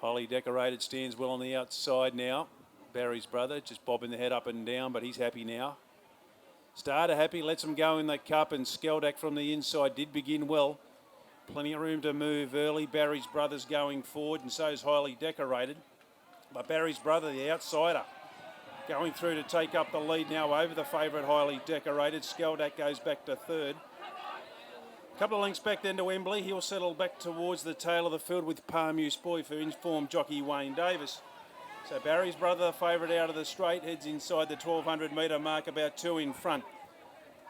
Highly Decorated stands well on the outside now. Barry's brother just bobbing the head up and down, but he's happy now. Starter happy, lets him go in the cup, and Skeldak from the inside did begin well. Plenty of room to move early. Barry's brother's going forward, and so is Highly Decorated. But Barry's brother, the outsider, going through to take up the lead now over the favourite Highly Decorated. Skeldak goes back to third. A couple of lengths back then to Wembley. He'll settle back towards the tail of the field with Palm Boy for informed jockey Wayne Davis. So Barry's brother, the favourite out of the straight, heads inside the 1200 metre mark, about 2 in front.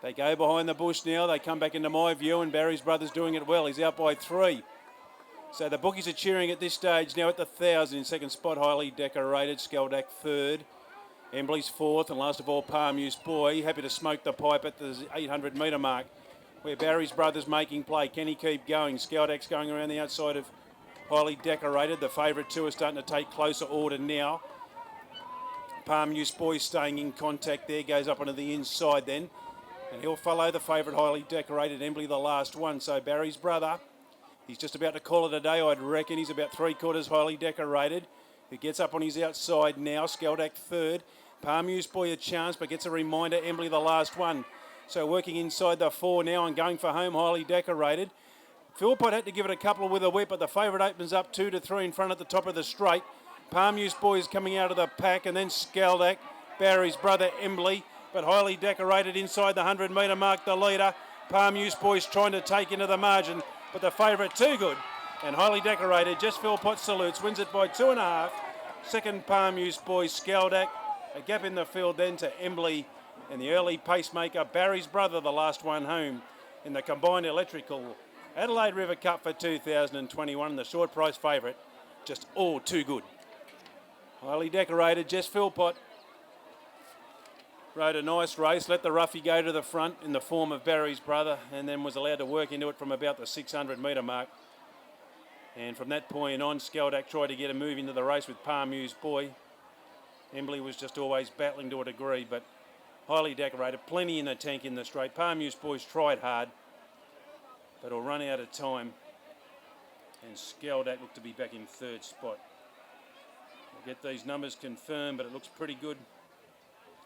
They go behind the bush now. They come back into my view, and Barry's brother's doing it well. He's out by 3. So the bookies are cheering at this stage now at the 1,000. In second spot, Highly Decorated. Skeldak third. Embley's fourth, and last of all, Palm Boy. Happy to smoke the pipe at the 800 metre mark, where Barry's brother's making play. Can he keep going? Skeldak's going around the outside of Highly Decorated. The favourite two are starting to take closer order now. Palm Boy staying in contact there, goes up onto the inside then. And he'll follow the favourite Highly Decorated, Embley the last one. So Barry's brother, he's just about to call it a day, I'd reckon. He's about 3/4 Highly Decorated. He gets up on his outside now. Skeldak third. Palm Boy a chance, but gets a reminder, Embley the last one. So working inside the 4 now and going for home, Highly Decorated. Philpott had to give it a couple with a whip, but the favourite opens up 2 to 3 in front at the top of the straight. Palm Boy is coming out of the pack, and then Skeldak, Barry's brother Embley, but Highly Decorated inside the 100 metre mark, the leader. Palm Boy's trying to take into the margin, but the favourite too good. And Highly Decorated, just Philpott salutes, wins it by 2.5. Second, Palm Boy, Skeldak. A gap in the field then to Embley, and the early pacemaker, Barry's brother, the last one home in the combined electrical Adelaide River Cup for 2021. The short price favourite, just all too good. Highly Decorated, Jess Philpott rode a nice race, let the roughie go to the front in the form of Barry's brother, and then was allowed to work into it from about the 600 metre mark. And from that point on, Skeldak tried to get a move into the race with Palm Boy. Embley was just always battling to a degree, but Highly Decorated, plenty in the tank in the straight. Palm Boy's tried hard, but will run out of time. And Skeldak looked to be back in third spot. We'll get these numbers confirmed, but it looks pretty good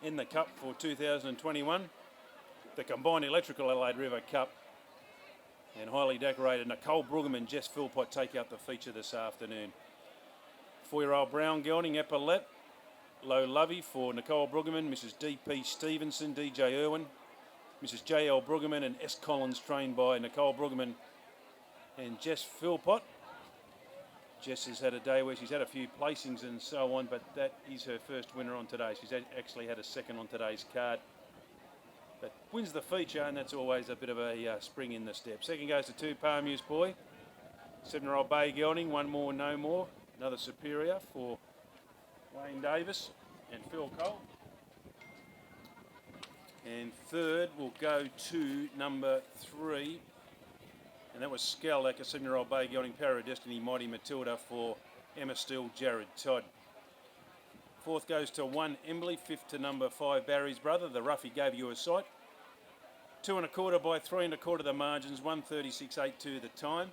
in the Cup for 2021. The combined electrical Adelaide River Cup. And Highly Decorated, Nicole Brugham and Jess Philpott take out the feature this afternoon. 4-year-old brown gelding, Epaulet. Low Lovey for Nicole Brueggemann, Mrs. D.P. Stevenson, DJ Irwin, Mrs. J.L. Brueggemann, and S. Collins, trained by Nicole Brueggemann and Jess Philpott. Jess has had a day where she's had a few placings and so on, but that is her first winner on today. She's actually had a second on today's card. But wins the feature, and that's always a bit of a spring in the step. Second goes to 2, Palm Boy. 7-year-old bay gelding, one more, no more. Another superior for Wayne Davis and Phil Cole. And third will go to number 3, and that was Skeldak, a 7-year-old bay gelding, Para Destiny, Mighty Matilda for Emma Steele, Jared Todd. Fourth goes to 1, Embley. Fifth to number 5, Barry's brother. The roughie gave you a sight. 2 1/4 by 3 1/4 the margins, 1:36.82 the time.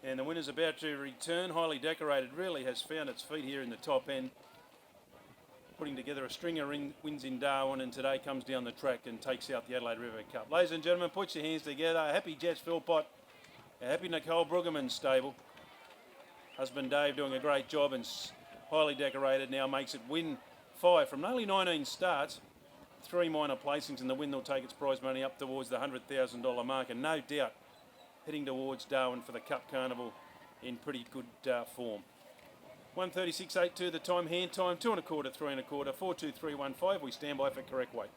And the winner's about to return. Highly Decorated really has found its feet here in the top end, putting together a string of wins in Darwin, and today comes down the track and takes out the Adelaide River Cup. Ladies and gentlemen, put your hands together. A happy Jess Philpott, a happy Nicole Brueggemann stable. Husband Dave doing a great job, and Highly Decorated now makes it win 5 from only 19 starts. 3 minor placings, and the win will take its prize money up towards the $100,000 mark, and no doubt heading towards Darwin for the Cup Carnival in pretty good form. 1:36.82 the time, hand time, 2 1/4, 3 1/4, 4:23.15. We stand by for correct weight.